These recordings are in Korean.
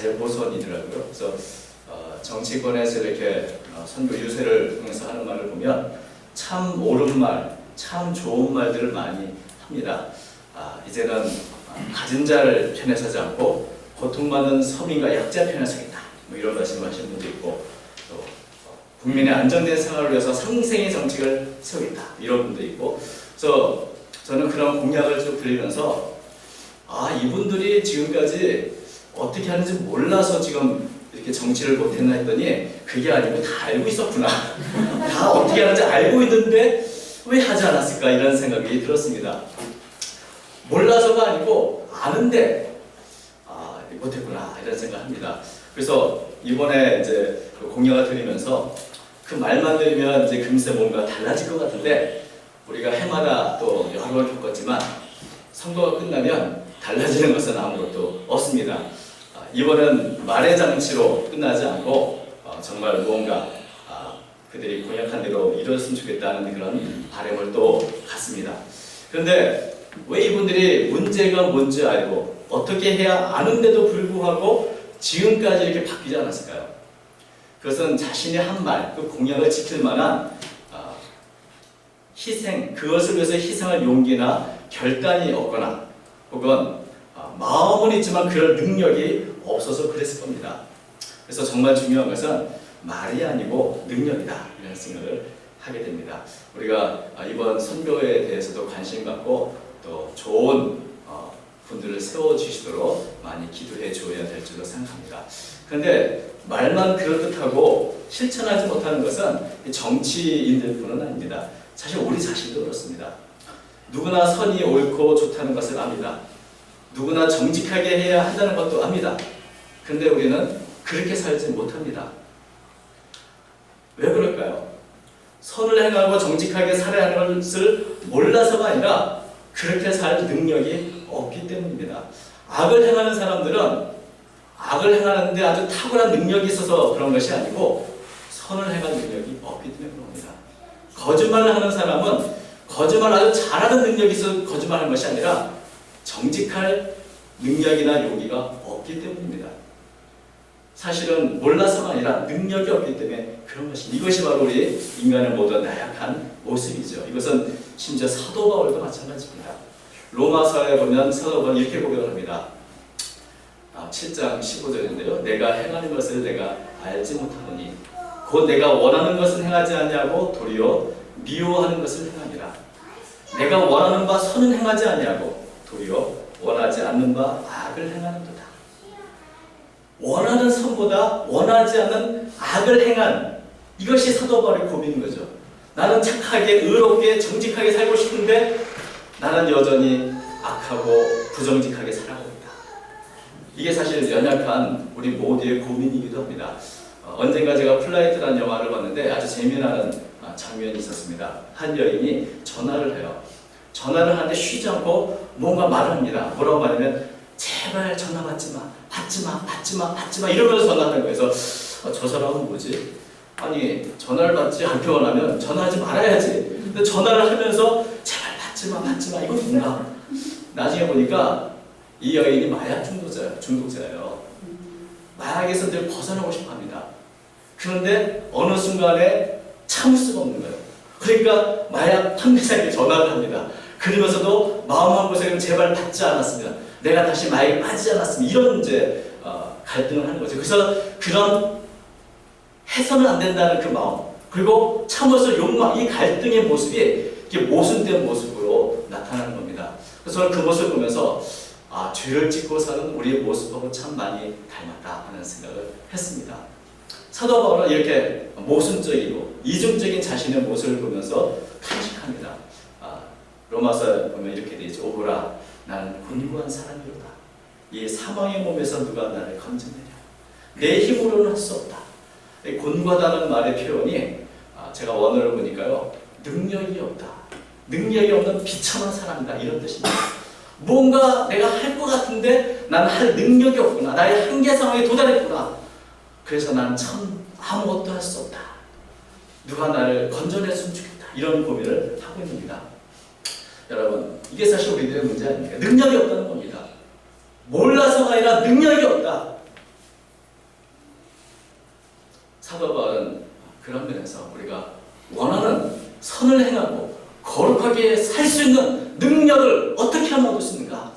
재보선이더라고요. 그래서 정치권에서 이렇게 선거 유세를 통해서 하는 말을 보면 참 옳은 말, 참 좋은 말들을 많이 합니다. 이제는 가진 자를 편에 서지 않고 고통받는 서민과 약자 편에 서겠다, 뭐 이런 말씀을 하시는 분도 있고, 또 국민의 안정된 생활을 위해서 상생의 정책을 세우겠다, 이런 분도 있고. 그래서 저는 그런 공약을 쭉 들으면서 이분들이 지금까지 어떻게 하는지 몰라서 지금 이렇게 정치를 못했나 했더니 그게 아니고 다 알고 있었구나. 다 어떻게 하는지 알고 있는데 왜 하지 않았을까, 이런 생각이 들었습니다. 몰라서가 아니고 아는데 못했구나, 이런 생각합니다. 그래서 이번에 이제 공약을 드리면서 그 말만 들으면 이제 금세 뭔가 달라질 것 같은데, 우리가 해마다 또 여러 번 겪었지만 선거가 끝나면 달라지는 것은 아무것도 없습니다. 이번은 말의 장치로 끝나지 않고 정말 무언가 그들이 공약한 대로 이루어졌으면 좋겠다는 그런 바람을 또 갖습니다. 그런데 왜 이분들이 문제가 뭔지 알고 어떻게 해야 아는데도 불구하고 지금까지 이렇게 바뀌지 않았을까요? 그것은 자신이 한 말, 그 공약을 지킬 만한 희생, 그것을 위해서 희생할 용기나 결단이 없거나, 혹은 마음은 있지만 그럴 능력이 없어서 그랬을 겁니다. 그래서 정말 중요한 것은 말이 아니고 능력이다, 이런 생각을 하게 됩니다. 우리가 이번 선교에 대해서도 관심 갖고 또 좋은 분들을 세워주시도록 많이 기도해 줘야 될 줄로 생각합니다. 그런데 말만 그럴듯하고 실천하지 못하는 것은 정치인들뿐은 아닙니다. 사실 우리 자신도 그렇습니다. 누구나 선이 옳고 좋다는 것을 압니다. 누구나 정직하게 해야 한다는 것도 압니다. 그런데 우리는 그렇게 살지 못합니다. 왜 그럴까요? 선을 행하고 정직하게 살아야 하는 것을 몰라서가 아니라 그렇게 살 능력이 없기 때문입니다. 악을 행하는 사람들은 악을 행하는데 아주 탁월한 능력이 있어서 그런 것이 아니고 선을 행할 능력이 없기 때문에 그런 겁니다. 거짓말을 하는 사람은 거짓말을 아주 잘하는 능력이 있어서 거짓말하는 것이 아니라 정직할 능력이나 용기가 없기 때문입니다. 사실은 몰라서가 아니라 능력이 없기 때문에 그런 것입니다. 이것이 바로 우리 인간의 모든 나약한 모습이죠. 이것은 심지어 사도 바울도 마찬가지입니다. 로마서에 보면 사도 바울은 이렇게 고백을 합니다. 7장 15절인데요. 내가 행하는 것을 내가 알지 못하노니 곧 내가 원하는 것은 행하지 아니하고 도리어 미워하는 것을 행하니라. 내가 원하는 바 선은 행하지 아니하고 도리어 원하지 않는 바 악을 행하는도다. 원하는 선보다 원하지 않는 악을 행한, 이것이 사도 바울의 고민인 거죠. 나는 착하게 의롭게 정직하게 살고 싶은데 나는 여전히 악하고 부정직하게 살아가고 있다. 이게 사실 연약한 우리 모두의 고민이기도 합니다. 언젠가 제가 플라이트라는 영화를 봤는데 아주 재미나는 장면이 있었습니다. 한 여인이 전화를 해요. 전화를 하는데 쉬지 않고 뭔가 말을 합니다. 뭐라고 하냐면 제발 전화 받지마, 받지마, 받지마, 받지마 이러면서 전화하는 거예요. 그래서 저 사람은 뭐지? 아니 전화를 받지 않기 원하면 전화하지 말아야지. 근데 전화를 하면서 제발 받지마, 받지마, 이건 뭔가? 나중에 보니까 이 여인이 마약 중독자예요. 마약에서 늘 벗어나고 싶어 합니다. 그런데 어느 순간에 참을 수가 없는 거예요. 그러니까 마약 판매사에게 전화를 합니다. 그러면서도 마음 한구석에는 제발 받지 않았습니다. 내가 다시 마약에 빠지지 않았습니다. 이런 이제 갈등을 하는 거죠. 그래서 그런 해서는 안 된다는 그 마음, 그리고 참으로서 욕망, 이 갈등의 모습이 이렇게 모순된 모습으로 나타나는 겁니다. 그래서 저는 그 모습을 보면서 죄를 짓고 사는 우리의 모습하고 참 많이 닮았다 하는 생각을 했습니다. 사도 바울은 이렇게 모순적이고 이중적인 자신의 모습을 보면서 탄식합니다. 로마서에 보면 이렇게 되어 있죠. 오호라, 나는 곤고한 사람이로다. 이 사망의 몸에서 누가 나를 건져내랴. 내 힘으로는 할 수 없다. 곤고하다는 말의 표현이 제가 원어를 보니까요, 능력이 없다, 능력이 없는 비참한 사람이다, 이런 뜻입니다. 뭔가 내가 할 것 같은데 난 할 능력이 없구나, 나의 한계 상황에 도달했구나. 그래서 난 참 아무것도 할 수 없다. 누가 나를 건져냈으면 좋겠다, 이런 고민을 하고 있습니다. 여러분, 이게 사실 우리들의 문제 아닙니까? 능력이 없다는 겁니다. 몰라서가 아니라 능력이 없다. 사도 바울은 그런 면에서 우리가 원하는 선을 행하고 거룩하게 살 수 있는 능력을 어떻게 하면 얻을 수 있는가,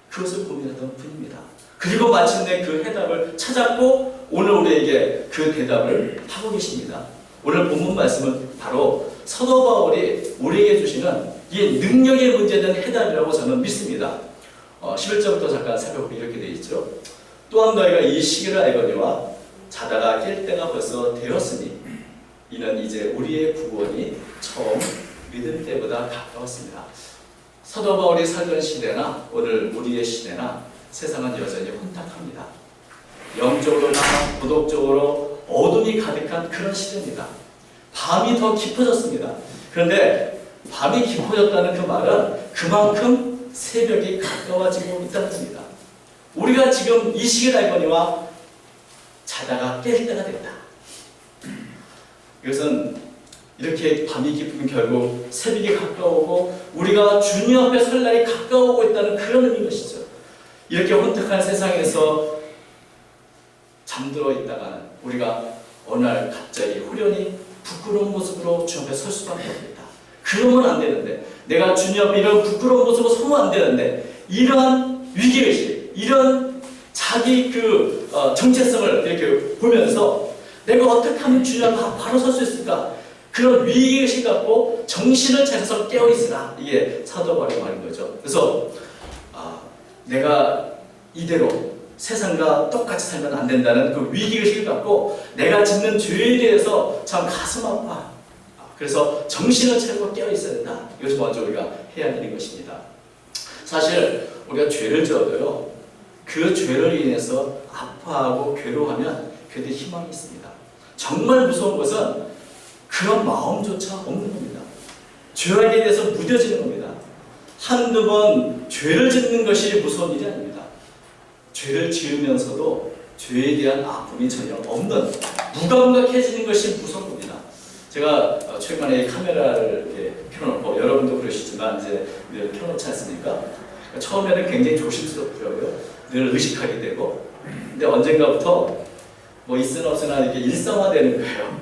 그것을 고민하던 분입니다. 그리고 마침내 그 해답을 찾았고 오늘 우리에게 그 대답을 하고 계십니다. 오늘 본문 말씀은 바로 사도 바울이 우리에게 주시는 이 능력에 문제된 해답이라고 저는 믿습니다. 11절부터 잠깐 살펴보면 이렇게 되어 있죠. 또한 너희가 이 시기를 알거니와 자다가 깰 때가 벌써 되었으니 이는 이제 우리의 구원이 처음 믿을 때보다 가까웠습니다. 사도 바울이 살던 시대나 오늘 우리의 시대나 세상은 여전히 혼탁합니다. 영적으로나 도덕적으로 어둠이 가득한 그런 시대입니다. 밤이 더 깊어졌습니다. 그런데 밤이 깊어졌다는 그 말은 그만큼 새벽이 가까워지고 있다는 겁니다. 우리가 지금 이 시기를 알거니와 자다가 깰 때가 됐다. 이것은 이렇게 밤이 깊으면 결국 새벽이 가까우고 우리가 주님 앞에 설 날이 가까워오고 있다는 그런 의미인 것이죠. 이렇게 혼탁한 세상에서 잠들어 있다가는 우리가 어느 날 갑자기 후련히 부끄러운 모습으로 주 앞에 설 수밖에 없겠다. 그러면 안 되는데, 내가 주님 앞에 이런 부끄러운 모습으로 서면 안 되는데, 이러한 위기의식, 이런 자기 정체성을 이렇게 보면서 내가 어떻게 하면 주님 앞에 바로 설 수 있을까? 그런 위기의식 갖고 정신을 차려서 깨어있으라. 이게 사도 바울의 말인 거죠. 그래서 내가 이대로 세상과 똑같이 살면 안 된다는 그 위기의식을 갖고 내가 짓는 죄에 대해서 참 가슴 아파. 그래서 정신을 차리고 깨어있어야 된다. 이것이 먼저 우리가 해야 하는 것입니다. 사실 우리가 죄를 지어도요, 그 죄를 인해서 아파하고 괴로워하면 그때 희망이 있습니다. 정말 무서운 것은 그런 마음조차 없는 겁니다. 죄악에 대해서 무뎌지는 겁니다. 한두 번 죄를 짓는 것이 무서운 일이 아닙니다. 죄를 지으면서도 죄에 대한 아픔이 전혀 없는, 무감각해지는 것이 무서운 겁니다. 제가 최근에 카메라를 이렇게 켜놓고, 여러분도 그러시지만 이제 늘 켜놓지 않습니까? 처음에는 굉장히 조심스럽고요, 늘 의식하게 되고, 근데 언젠가부터 뭐 있으나 없으나 이렇게 일상화되는 거예요.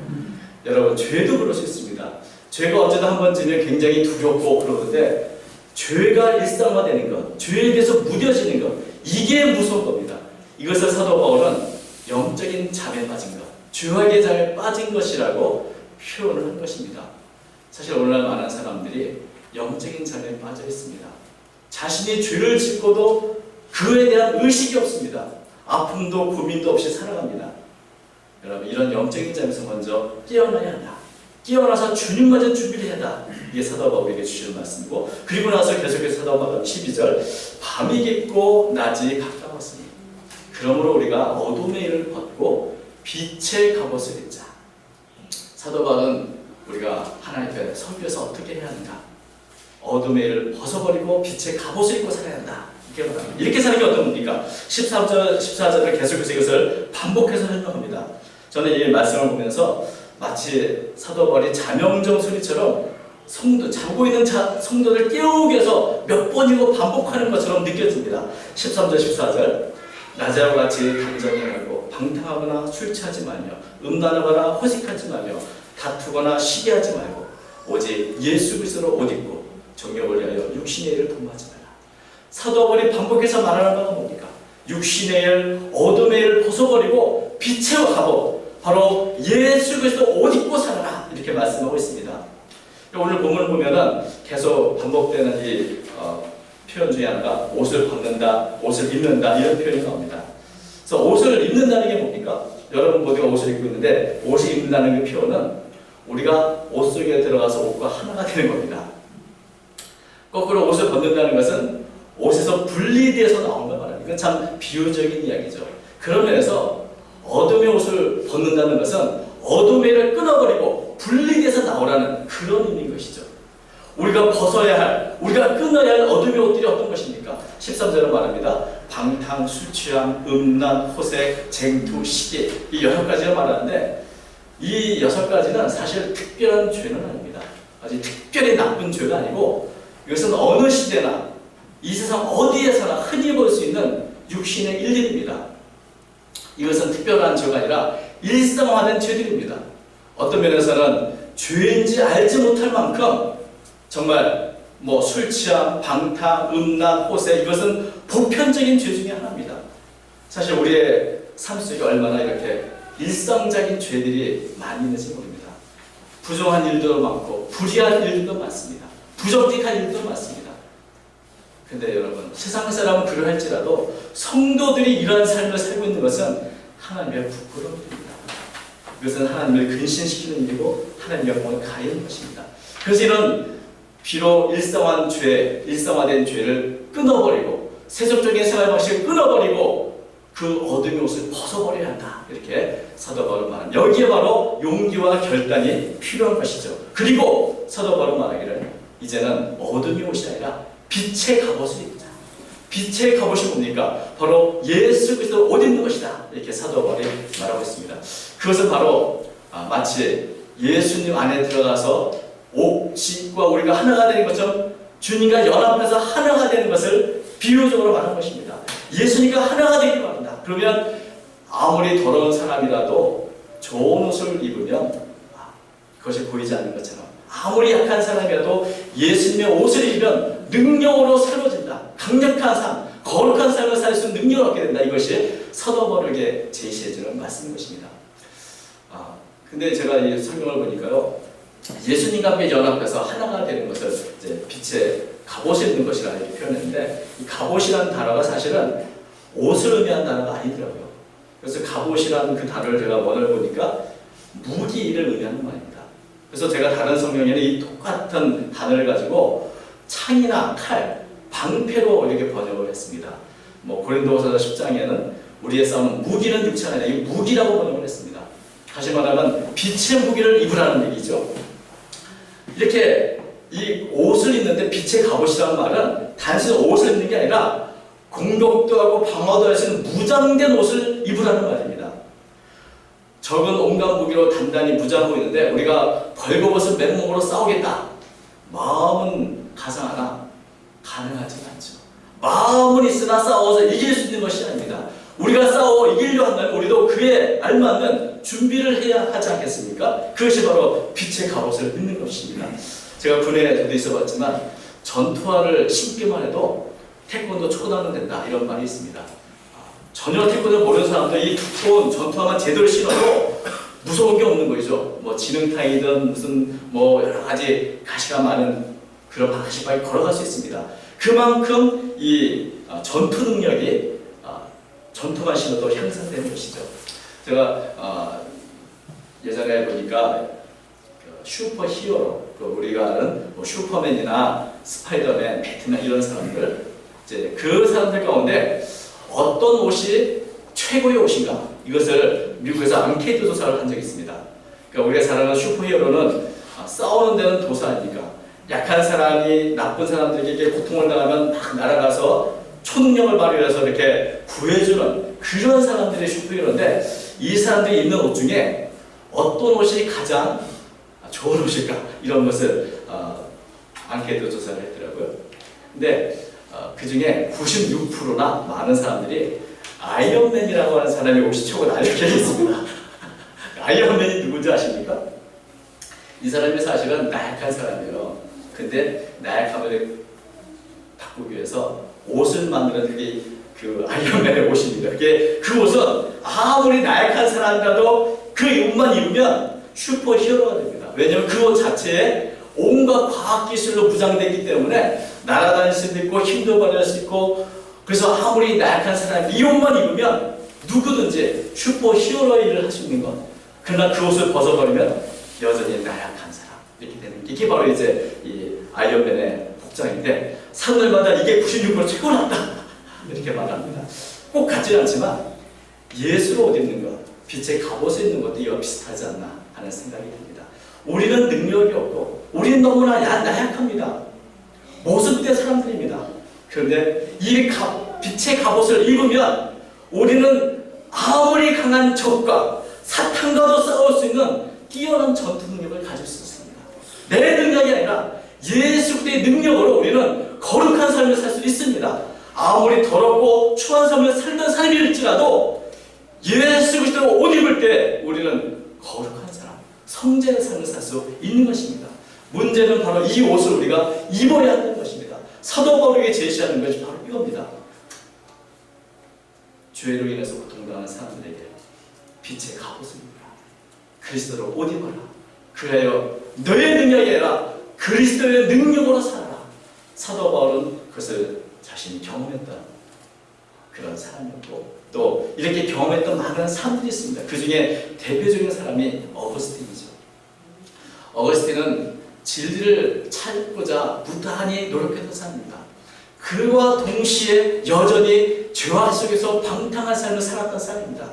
여러분, 죄도 그럴 수 있습니다. 죄가 어쩌다 한 번 지면 굉장히 두렵고 그러는데, 죄가 일상화되는 것, 죄에 대해서 무뎌지는 것, 이게 무서운 겁니다. 이것을 사도 바울은 영적인 잠에 빠진 것, 죄악의 잠에 빠진 것이라고 표현을 한 것입니다. 사실 오늘날 많은 사람들이 영적인 잠에 빠져 있습니다. 자신이 죄를 짓고도 그에 대한 의식이 없습니다. 아픔도 고민도 없이 살아갑니다. 여러분, 이런 영적인 잠에서 먼저 깨어나야 한다. 깨어나서 주님 맞은 준비를 해야 한다. 이게 사도 바울에게 주시는 말씀이고, 그리고 나서 계속해서 사도 바울 12절, 밤이 깊고 낮이 가까웠으니 그러므로 우리가 어둠의 일을 벗고 빛의 갑옷을 입자. 사도 바울은 우리가 하나님 앞에 서기 위해서 어떻게 해야 하는가? 어둠의 일을 벗어버리고 빛의 갑옷을 입고 살아야 한다. 이렇게 사는 게 어떤 겁니까? 13절, 14절을 계속해서 이것을 반복해서 설명합니다. 저는 이 말씀을 보면서 마치 사도 바울이 자명정수리처럼 자고 있는 성도를 깨우기 위해서 몇 번이고 반복하는 것처럼 느껴집니다. 13절, 14절, 낮에와 같이 단정하고 방탕하거나 술 취하지 말며 음란하거나 호식하지 말며 다투거나 시기하지 말고 오직 예수 그리스도로 옷 입고 정욕을 위하여 육신의 일을 도모하지 말라. 사도 바울이 반복해서 말하는 바가 뭡니까? 육신의 일, 어둠의 일을 벗어버리고 빛의 갑옷, 바로 예수 그리스도 옷 입고 살아라, 이렇게 말씀하고 있습니다. 오늘 본문을 보면은 계속 반복되는 이 표현 중에 하나가 옷을 벗는다, 옷을 입는다, 이런 표현이 나옵니다. 그래서 옷을 입는다는 게 뭡니까? 여러분 모두가 옷을 입고 있는데 옷을 입는다는 그 표현은 우리가 옷 속에 들어가서 옷과 하나가 되는 겁니다. 거꾸로 옷을 벗는다는 것은 옷에서 분리돼서 나오는 걸 말합니다. 이건 참 비유적인 이야기죠. 그런 면에서 어둠의 옷을 벗는다는 것은 어둠의 일을 끊어버리고 분리돼서 나오라는 그런 의미인 것이죠. 우리가 벗어야 할, 우리가 끊어야 할 어둠의 옷들이 어떤 것입니까? 13절은 말합니다. 방탕, 술취함, 음란, 호색, 쟁투, 시기, 이 6가지를 말하는데 이 6가지는 사실 특별한 죄는 아닙니다. 아주 특별히 나쁜 죄가 아니고 이것은 어느 시대나 이 세상 어디에서나 흔히 볼 수 있는 육신의 일들입니다. 이것은 특별한 죄가 아니라 일상화된 죄들입니다. 어떤 면에서는 죄인지 알지 못할 만큼 정말 술 취함, 방탕, 음란, 호세, 이것은 보편적인 죄 중에 하나입니다. 사실 우리의 삶 속에 얼마나 이렇게 일상적인 죄들이 많이 있는지 모릅니다. 부정한 일도 많고 불의한 일도 많습니다. 부정직한 일도 많습니다. 근데 여러분, 세상 사람은 그러할지라도 성도들이 이러한 삶을 살고 있는 것은 하나님의 부끄러운 일입니다. 이것은 하나님을 근신시키는 일이고 하나님 영광을 가리는 것입니다. 그래서 이런 비록 일상화된 죄를 끊어버리고 세속적인 생활 방식을 끊어버리고 그 어둠의 옷을 벗어버려야 한다. 이렇게 사도 바울은 말합니다. 여기에 바로 용기와 결단이 필요한 것이죠. 그리고 사도 바울은 말하기를 이제는 어둠의 옷이 아니라 빛의 갑옷을 입자. 빛의 갑옷이 뭡니까? 바로 예수 그리스도를 옷 입는 것이다. 이렇게 사도 바울이 말하고 있습니다. 그것은 바로 마치 예수님 안에 들어가서 옷과 우리가 하나가 되는 것처럼 주님과 연합해서 하나가 되는 것을 비유적으로 말한 것입니다. 예수님과 하나가 되길 바란다. 그러면 아무리 더러운 사람이라도 좋은 옷을 입으면 그것이 보이지 않는 것처럼 아무리 약한 사람이라도 예수님의 옷을 입으면 능력으로 새로워진다. 강력한 삶, 거룩한 삶을 살 수 있는 능력을 얻게 된다. 이것이 사도 바울에게 제시해주는 말씀인 것입니다. 근데 제가 이 설명을 보니까요, 예수님과 함께 연합해서 하나가 되는 것을 이제 빛의 갑옷을 입는 것이라 이렇게 표현했는데, 이 갑옷이라는 단어가 사실은 옷을 의미하는 단어가 아니더라고요. 그래서 갑옷이라는 그 단어를 제가 원어를 보니까 무기를 의미하는 말입니다. 그래서 제가 다른 성경에는 이 똑같은 단어를 가지고 창이나 칼, 방패로 이렇게 번역을 했습니다. 고린도후서 10장에는 우리의 싸움은 무기는 육체가 아니라 이 무기라고 번역을 했습니다. 다시 말하면 빛의 무기를 입으라는 얘기죠. 이렇게 이 옷을 입는데 빛의 갑옷이라는 말은 단순히 옷을 입는 게 아니라 공격도 하고 방어도 할 수 있는 무장된 옷을 입으라는 말입니다. 적은 온갖 무기로 단단히 무장하고 있는데 우리가 벌거벗은 맨몸으로 싸우겠다. 마음은 가상하나 가능하지 않죠. 마음은 있으나 싸워서 이길 수 있는 것이 아닙니다. 우리가 싸워 이기려 한다면 우리도 그에 알맞는 준비를 해야 하지 않겠습니까? 그것이 바로 빛의 갑옷을 입는 것입니다. 제가 군에도 있어봤지만 전투화를 신기만 해도 태권도 초단은 된다 이런 말이 있습니다. 전혀 태권도 모르는 사람도 이 두꺼운 전투화만 제대로 신어도 무서운 게 없는 거죠. 지능타이든 무슨 여러 가지 가시가 많은 그런 방식까지 걸어갈 수 있습니다. 그만큼 이 전투 능력이 전투만 신어도 향상되는 것이죠. 제가 예전에 보니까 슈퍼 히어로, 우리가 아는 슈퍼맨이나 스파이더맨, 배트맨 이런 사람들, 이제 그 사람들 가운데 어떤 옷이 최고의 옷인가? 이것을 미국에서 앙케이트 조사를 한 적이 있습니다. 그러니까 우리가 잘 아는 슈퍼 히어로는 싸우는 데는 도사 아닙니까? 약한 사람이 나쁜 사람들에게 고통을 당하면 막 날아가서 초능력을 발휘해서 이렇게 구해주는 그런 사람들이 슈퍼히어로인데, 이 사람들이 입는 옷 중에 어떤 옷이 가장 좋은 옷일까? 이런 것을 앙케이트 조사를 했더라고요. 근데 그 중에 96%나 많은 사람들이 아이언맨이라고 하는 사람의 옷이 최고다 이렇게 있습니다. 아이언맨이 누군지 아십니까? 이 사람이 사실은 나약한 사람이에요. 근데 나약함을 바꾸기 위해서 옷을 만드는 그게 그 아이언맨의 옷입니다. 그게 그 옷은 아무리 나약한 사람이라도 그 옷만 입으면 슈퍼 히어로가 됩니다. 왜냐하면 그 옷 자체에 온갖 과학 기술로 무장되기 때문에 날아다닐 수도 있고 힘도 발휘할 수 있고, 그래서 아무리 나약한 사람이 이 옷만 입으면 누구든지 슈퍼 히어로의 일을 할 수 있는 것. 그러나 그 옷을 벗어버리면 여전히 나약한 사람 이렇게 되는 게, 이게 바로 이제 이 아이언맨의 복장인데, 사람들마다 이게 96% 최고났다 이렇게 말합니다. 꼭 같지는 않지만 예수로 옷 입는 것, 빛의 갑옷을 입는 것도 이와 비슷하지 않나 하는 생각이 듭니다. 우리는 능력이 없고 우리는 너무나 나약합니다. 모습된 사람들입니다. 그런데 이 빛의 갑옷을 입으면 우리는 아무리 강한 적과 사탄과도 싸울 수 있는 뛰어난 전투 능력을 가질 수 있습니다. 내 능력이 아니라 예수 그리스도의 능력으로 우리는 거룩한 삶을 살 수 있습니다. 아무리 더럽고 추한 삶을 살던 사람일지라도 예수 그리스도로 옷 입을 때 우리는 거룩한 사람, 성전의 삶을 살 수 있는 것입니다. 문제는 바로 이 옷을 우리가 입어야 하는 것입니다. 사도 바울에게 제시하는 것이 바로 이겁니다. 죄로 인해서 고통당하는 사람들에게 빛의 갑옷을 입어라. 그리스도로 옷 입어라. 그래야 너의 능력이 아니라 그리스도의 능력으로 살아라. 사도 바울은 그것을 자신이 경험했던 그런 사람이었고, 또 이렇게 경험했던 많은 사람들이 있습니다. 그 중에 대표적인 사람이 어거스틴이죠. 어거스틴은 진리를 찾고자 무단히 노력했던 사람입니다. 그와 동시에 여전히 죄악 속에서 방탕한 삶을 살았던 사람입니다.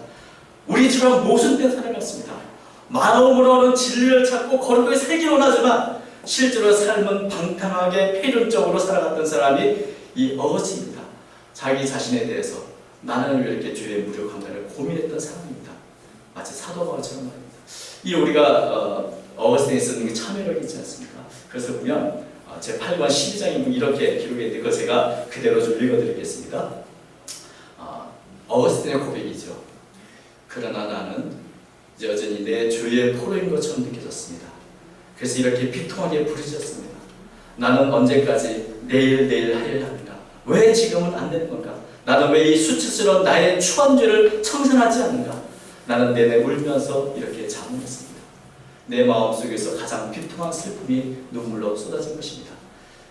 우리처럼 모순된 사람이었습니다. 마음으로는 진리를 찾고 거룩하게 살기로 하지만 실제로 삶은 방탕하게 폐륜적으로 살아갔던 사람이 이 어거스틴입니다. 자기 자신에 대해서 나는 왜 이렇게 죄에 무력한가를 고민했던 사람입니다. 마치 사도 바울처럼 말입니다. 이 우리가 어거스틴이 쓰는 게 참회력이 있지 않습니까? 그래서 보면 제 8권 12장에 이렇게 기록해 있는데 그거 제가 그대로 좀 읽어드리겠습니다. 어거스틴의 고백이죠. 그러나 나는 여전히 내 죄의 포로인 것처럼 느껴졌습니다. 그래서 이렇게 비통하게 부르짖었습니다. 나는 언제까지 내일 하려 합니다. 왜 지금은 안 되는 건가? 나는 왜 이 수치스러운 나의 추한 죄를 청산하지 않는가? 나는 내내 울면서 이렇게 자문했습니다. 내 마음속에서 가장 비통한 슬픔이 눈물로 쏟아진 것입니다.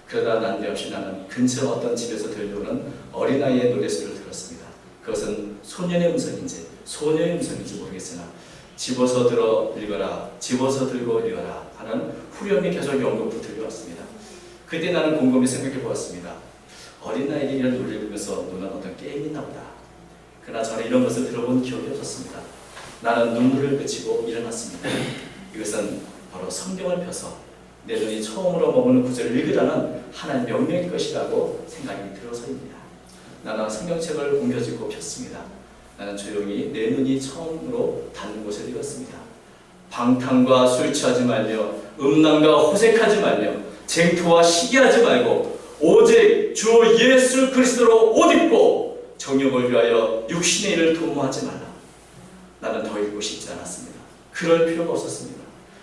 그러다 난데없이 나는 근처 어떤 집에서 들려오는 어린아이의 노래소리를 들었습니다. 그것은 소년의 음성인지 소녀의 음성인지 모르겠으나 집어서 들어 읽어라, 집어서 들고 읽어라 하는 후렴이 계속 연극으로 들려왔습니다. 그때 나는 곰곰이 생각해 보았습니다. 어린아이들이 이런 노래를 부르면서 노는 어떤 게임이 있나 보다. 그러나 저는 이런 것을 들어본 기억이 없었습니다. 나는 눈물을 그치고 일어났습니다. 이것은 바로 성경을 펴서 내 눈이 처음으로 머무는 구절을 읽으라는 하나님의 명령일 것이라고 생각이 들어서입니다. 나는 성경책을 옮겨지고 폈습니다. 나는 조용히 내 눈이 처음으로 닿는 곳을 읽었습니다. 방탕과 술 취하지 말며 음란과 호색하지 말며 쟁토와 시기하지 말고 오직 주 예수 그리스도로 옷 입고 정욕을 위하여 육신의 일을 도모하지 말라. 나는 더 읽고 싶지 않았습니다. 그럴 필요가 없었습니다.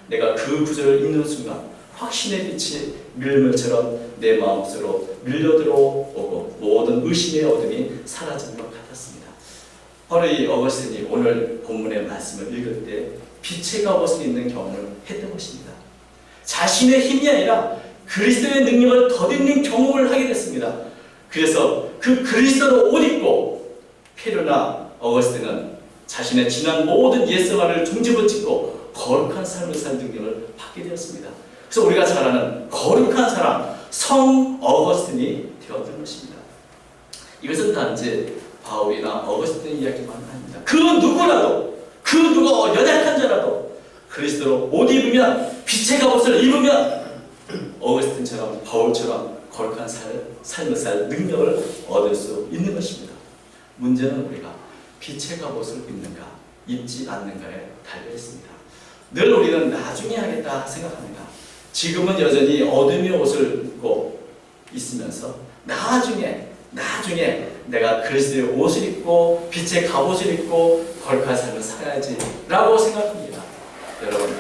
내가 그 구절을 읽는 순간 확신의 빛이 밀물처럼 내 마음속으로 밀려들어오고 모든 의심의 어둠이 사라지는 것 같았습니다. 바로 이 어거스틴이 오늘 본문의 말씀을 읽을 때 빛의 갑옷을 입는 경험을 했던 것입니다. 자신의 힘이 아니라 그리스도의 능력을 덧입는 경험을 하게 됐습니다. 그래서 그 그리스도로 옷 입고 페르나 어거스틴은 자신의 지난 모든 옛생활을 종지부짓고 거룩한 삶을 살 능력을 받게 되었습니다. 그래서 우리가 잘 아는 거룩한 사람 성 어거스틴이 되었던 것입니다. 이것은 단지 바울이나 어거스틴의 이야기만 아닙니다. 그 누구라도 그 누가 연약한 자라도 그리스도로 옷 입으면 빛의 갑옷을 입으면 어거스틴처럼 바울처럼 거룩한 삶을 살 능력을 얻을 수 있는 것입니다. 문제는 우리가 빛의 갑옷을 입는가 입지 않는가에 달려 있습니다. 늘 우리는 나중에 하겠다 생각합니다. 지금은 여전히 어둠의 옷을 입고 있으면서 나중에 내가 그리스도의 옷을 입고 빛의 갑옷을 입고 거룩한 삶을 살아야지 라고 생각합니다. 여러분,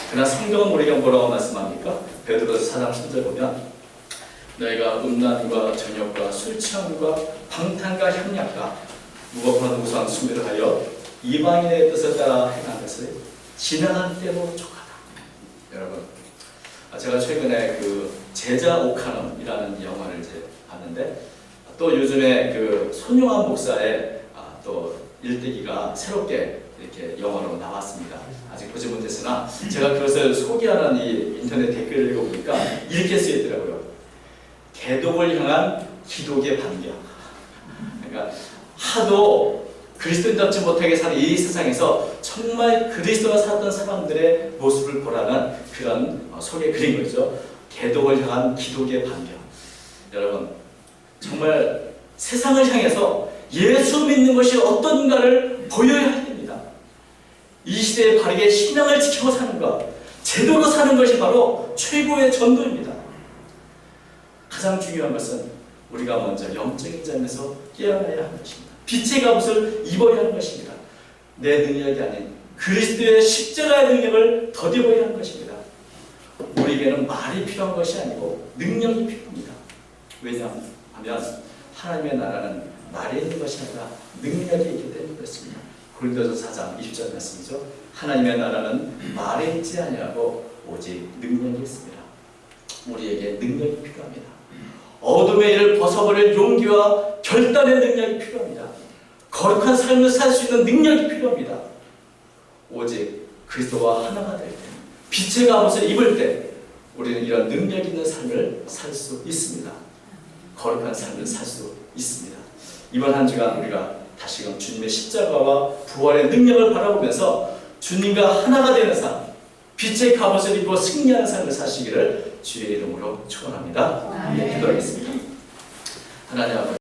그러나 성경은 우리가 뭐라고 말씀합니까? 베드로서 4장 10절 보면 너희가 음란과 전욕과 술 취함과 방탕과 향락과 무법한 우상 숭배를 하여 이방인의 뜻을 따라 행한 것을 지나간 때로 족하다. 여러분, 제가 최근에 그 제자 오카넘이라는 영화를 이제 봤는데 또 요즘에 그 손용환 목사의 또 일대기가 새롭게 이렇게 영화로 나왔습니다. 아직 보지 못했으나 제가 그것을 소개하는 이 인터넷 댓글을 읽어보니까 이렇게 쓰여있더라고요. 개독을 향한 기독의 반격. 그러니까 하도 그리스도인답지 못하게 사는 이 세상에서 정말 그리스도가 살았던 사람들의 모습을 보라는 그런 소개 그린 거죠. 개독을 향한 기독의 반격. 여러분, 정말 세상을 향해서 예수 믿는 것이 어떤가를 보여야 할 때입니다. 이 시대에 바르게 신앙을 지키고 사는 것, 제대로 사는 것이 바로 최고의 전도입니다. 가장 중요한 것은 우리가 먼저 영적인 점에서 깨어나야 하는 것입니다. 빛의 갑옷을 입어야 하는 것입니다. 내 능력이 아닌 그리스도의 십자가의 능력을 더디보게 하는 것입니다. 우리에게는 말이 필요한 것이 아니고 능력이 필요합니다. 왜냐하면 하나님의 나라는 말이 있는 것이 아니라 능력이 있기 때문에 그렇습니다. 고린도서 4장 20절 말씀이죠. 하나님의 나라는 말에 있지 아니하고 오직 능력이 있습니다. 우리에게 능력이 필요합니다. 어둠의 일을 벗어버릴 용기와 결단의 능력이 필요합니다. 거룩한 삶을 살 수 있는 능력이 필요합니다. 오직 그리스도와 하나가 될 때, 빛의 갑옷을 입을 때 우리는 이런 능력 있는 삶을 살 수 있습니다. 거룩한 삶을 살 수 있습니다. 이번 한 주간 우리가 다시금 주님의 십자가와 부활의 능력을 바라보면서 주님과 하나가 되는 삶, 빛의 갑옷을 입고 승리하는 삶을 사시기를 주의 이름으로 축원합니다. 기도하겠습니다. 하나님 아버지,